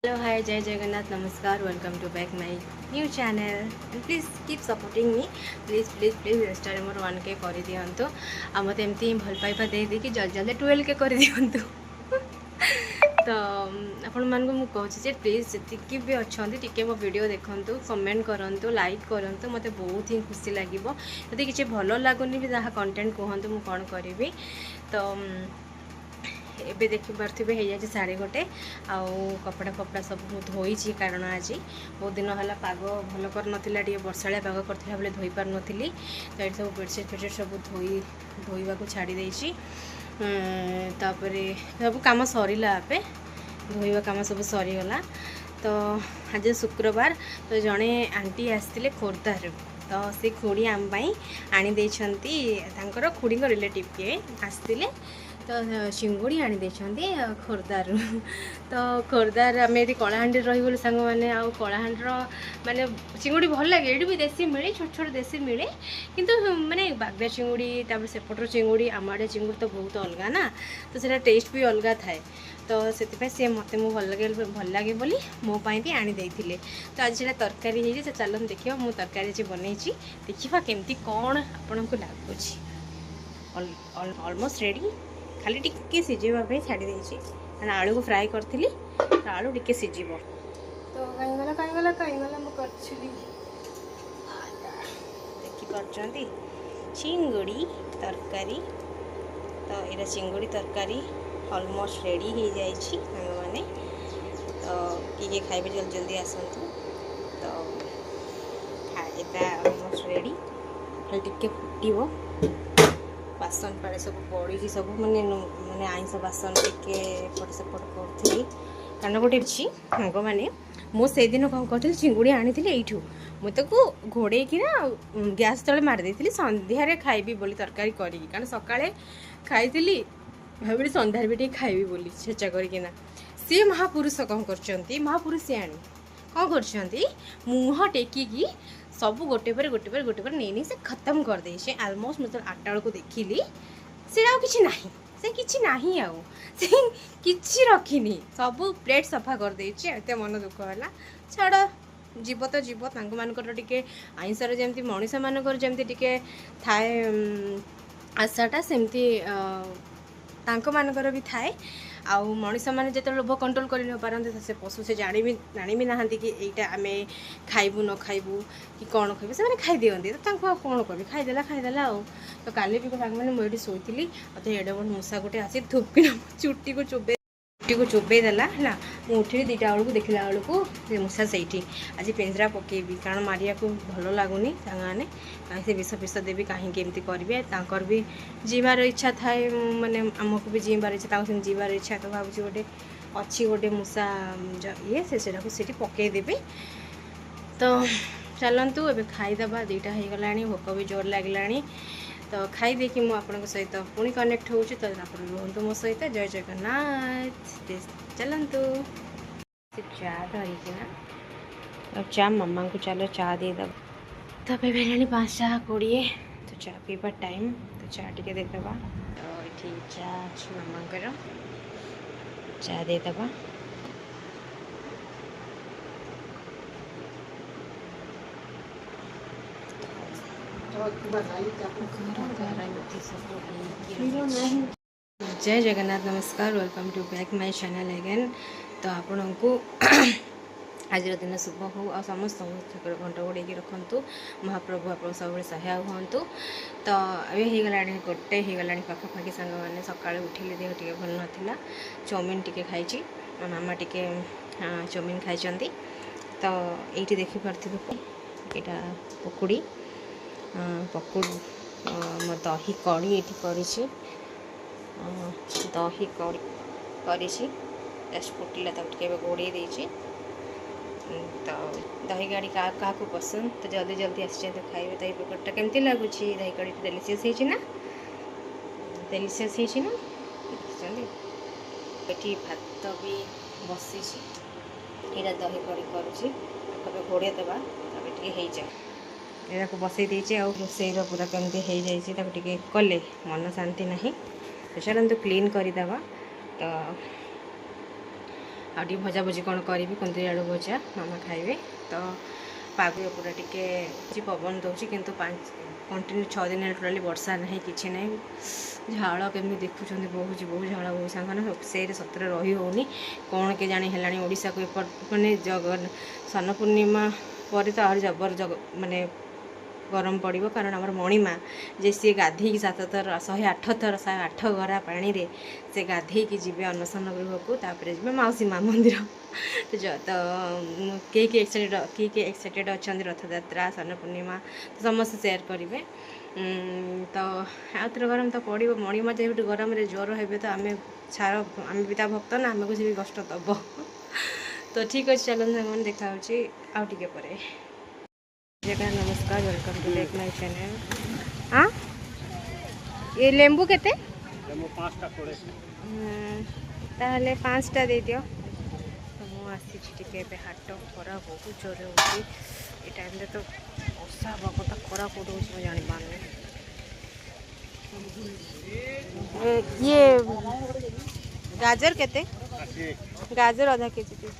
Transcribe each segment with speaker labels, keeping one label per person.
Speaker 1: Hello, hi, Jai Jagannath, Namaskar, welcome to back my new channel and please keep supporting me. Please restore more 1K कर दिंतु आ मत एमती भल पाइबा दे कि जल्दी जल्दी 12K कर दिंतु तो आपण मान को मु कहूँ जे प्लीज जी भी अच्छा टी मो वीडियो देखु कमेंट करूँ लाइक करूँ मत बहुत ही खुशी लगे यदि किसी भल लगुनि भी जहाँ कंटेंट कहतु मुझे कौन करी तो एबे देखि पार्थिबे हो जाए साड़ी गोटे आउ कपड़ा कपड़ा सब धोई कारण आज बहुत दिन है पाग भल कर नथिला टे वर्षाया पाग करथिला बेले धोई पार नथिली तो ये सब बेडसीट फेडसीट सब धोइबा को छाड़ी देछि तापरे सब काम सरीला आपे धोइबा काम सब सरीगला तो आज शुक्रवार तो जड़े आंटी आसते खोर्धार तो से खुड़ी आम आनी देछंती तांकर खुड़ी रिलेटिव के आसते तो चिंगुड़ी आनी देछंती खोर्धार तो खोर्धार आम ये कलाहांडी रही सांग मैंने आउ कलाहांडीर माने चिंगुड़ी भल लगे ये भी देसी मिले छोट छोट देसी मिले किंतु माने बागदा चिंगुड़ी तापर सेपटर चिंगुड़ी आम आड़े चिंगुड़ी तो बहुत अलग ना तो सेटा टेस्ट भी अलग थाए तो से सी मत मो भल लगे बोली मोपाई भी आनी देथिले तो आज से तरकारी है चलन देखिए मु तरकारी आज बनई देखा केमती कौन आपन को लगुच ऑलमोस्ट रेडी खाली टिके सिझेबा छाड़ी देछि आलू को फ्राए करथिली आलू टिके सिझिबो तो कहीं मु करछली देखि परचंती चिंगुड़ी तरकारी तो एरा चिंगुड़ी तरकारी ऑलमोस्ट रेडी हो जाइए मैंने तो किए खाइबे जल्दी जल्दी आसतु तो यहाँ ऑलमोस्ट रेडी खाली टिके फुटो बासन पाड़े सब पड़ी सब माने माने आईस बासन टिके एपट सेपट करी कारण गोटे अच्छी सांग मैंने मुझे दिन कौन करी चिंगुड़ी आनी यू मुझे घोड़े कि गैस तले मारिदी सन्धार खाइबी बोली तरकारी करी कारण सकाळे खाई भाभी सन्धार भी खाइबी बोली चेचा करना सी महापुरुष कौन कर महापुरुष सियाणी कौन कर मुह टेकिकी सब गोटे पर नहीं से खत्म कर दे से आलमोस्ट मतलब 8टा बेलू देखिली से किसी ना कि रखिनी सब प्लेट सफा कर देते मन दुख है छाड़ जीव तो जीव मानकर टिके आईंसर जमी मनीष मानकर जमी टिके थाए आशाटा सेमती मानकर भी थाए आउ मनीष मैंने जो लोभ कंट्रोल कर पारते से पशु से जानी भी ना कि यहीटा आम खाइबू न खाइबू कि कौन खाइबू से खाई दिखती तो कौन करी खाईदेला तो काली भी मैंने मुझे शोली मत एडे बड़ मूषा गोटे आसी धूपकिना चुट्टी को चोबे देला है मुझे उठी 2टा बेलू देखला बेलू मूषा से आज पिंजरा पकेबी कारण मारिया को भल लगुनि मैंने कहीं विष फिष देवी कहीं करेंगे तांकर भी जीवार इच्छा थाए माने आमको भी जीवार इच्छा जीवार इच्छा तो भावुँ गोटे अच्छी गोटे मूषा ये से पकईदेवी तो चलतु ए खाईदे 2टा हो गला भोक भी जोर लगे तो खाई देखी मु आपन सहित पुणी कनेक्ट हो तो रुहतु मो सहित जय जगन्नाथ चलतु चा धरिकीना चा मम्मा को चलो चा देद तो बेले 5:20 तो चा पीवा टाइम तो चा टे देदे तो ये चा अच्छी मम्मा चा देदे जय जगन्नाथ नमस्कार welcome to back my channel again तो आपण को आज दिन शुभ हो आ समस्त घंटा गोड़े रखु महाप्रभु आप सब सहाय हूँ तो ये होगा 1 हो गला पाखापाखि सांग मैंने सका उठिले देह टे भल नाला चाउमिन टी खाई मामा टी चाउमिन खाई तो ये देखिपे यहाँ पकुड़ी पकुड़ दही कड़ी ये दही कड़ी कर फुटिला टे घोड़े देती तो दही कड़ी क्या पसंद तो जल्दी जल्दी आसी तो खाइबे दही पकड़टा केमती लगुच दही कड़ी डेलीशियस होना ये भात भी बसी यहाँ दही कड़ी कर घोड़े देवा टे यहाँ को बसई देचे आ रोसईर पूरा केमती हो जाए कले मन शांति ना तो चलते क्लीन करदे तो आगे भजा भुजी कौन करी कुंदरी आलू भजा मामा खाइबे। तो पाग पूरा टिके पवन दौर कि कंटिन्यू 6 दिन टोटाली वर्षा ना कि ना झाड़ केमी देखुं बहुत बहुत झाड़ बहुत सांग से सतरे रही होनी कौन के जाने है ओडिशा को मैंने जगन सन पूर्णिमा पर तो आहरी जबर माने गरम पड़ो कारण आम मणिमा जे सी गाधे 7 थर 108 थर 108 गरा पानी रे से गाधे जी अनशन गृह को तापर जी मौसी माँ मंदिर तो किए एक्साइटेड अच्छा रथयात्रा सन पूर्णिमा तो समस्त सेयार करेंगे। तो आउथरे गरम तो पड़ो मणिमा जेहतु गरम ज्वर हे तो आम छाड़ आम पिता भक्त ना आमको से भी कष्ट दब तो ठीक अच्छे चलन सामान देखा आउ टे पर जगह नमस्कार welcome to back my channel. हाँ ये लेंबू केते लेंबू 5टा पड़े ताहले 5टा दे दियो। तो मु आसी टिके हाट खरा बहुत जोर हो टाइम तो वर्षा बाबा खरा कौट हो जानी पानी। ये गाजर केते गाजर आधा केजी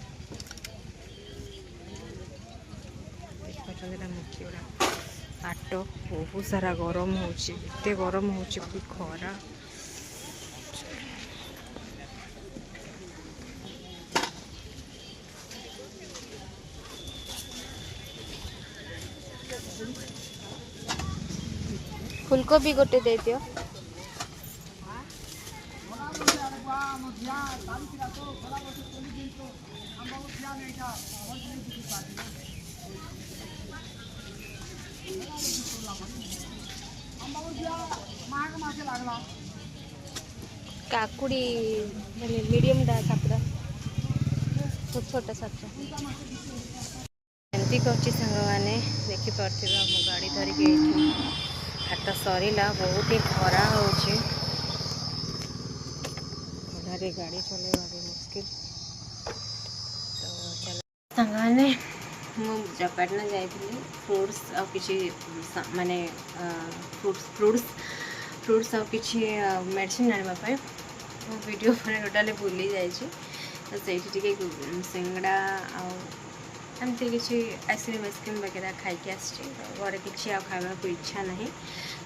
Speaker 1: आट बहुत सारा गरम होते गरम हो खरा फुलकोबी गोटे दे दियो। काकुड़ी माने मीडियम दा सातटा छोट छोटा सातटा एमती कर सांग मैंने देखिपे मो गाड़ी धरिकी हाट सरला बहुत ही खरा हो गाड़ी चलवा भी मुश्किल। तो चल सांग मैंने मुझपाटना जाइली फ्रुट्स आ कि माने फ्रुट्स आ कि मेडिसिन आने वीडियो मैंने टोटाली भूली जाइए तो से सिंगड़ा आमती किसी आइसक्रीम वगैरह खाई आसी घर किसी खावा को इच्छा ना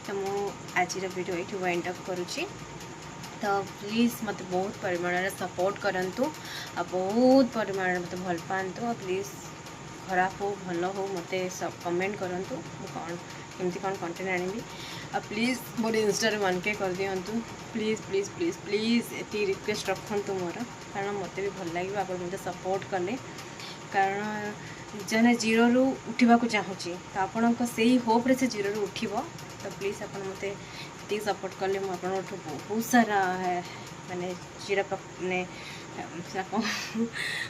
Speaker 1: तो मुझे आज वीडियो ये वाइंड अप करुँची। तो प्लीज़ मत बहुत परिमाण सपोर्ट करंतु आ बहुत परिमाण मत भल पातु प्लीज़ खराब हो भल हो मत सब कमेंट करंतु कौन केमती कौन कंटेंट आनी आ प्लीज़ मोर इंस्टा 1K कर दिंतु प्लीज़ प्लीज़ प्लीज़ प्लीज़ ये रिक्वेस्ट रखु मोर कारण मत भी भल लगे आप मत सपोर्ट कले कारण जने जीरो रू उठा चाहूँगी तो आपण से होप्रे से जीरो रू उठ तो प्लीज़ आप मत ये सपोर्ट कले मुझे बहुत सारा माने चिर माने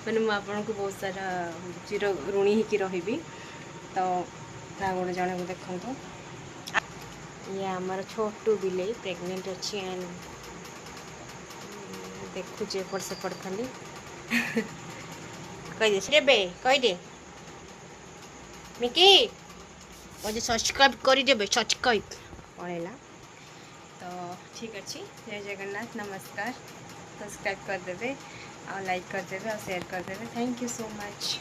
Speaker 1: माने मुझे बहुत सारा चिर ऋणी होकर रही। तो गोटे जन को देखो ये आमर छोटू बिले प्रेग्नेंट अच्छी एंड देखुचे एपट सेपट खाली कहीदे से कहीदे मिकी मुझे सब्सक्राइब करदे सब्सक्राइब पड़ेगा। तो ठीक अच्छे जय जगन्नाथ नमस्कार सब्सक्राइब करदे और लाइक करदे और शेयर करदे। Thank you so much.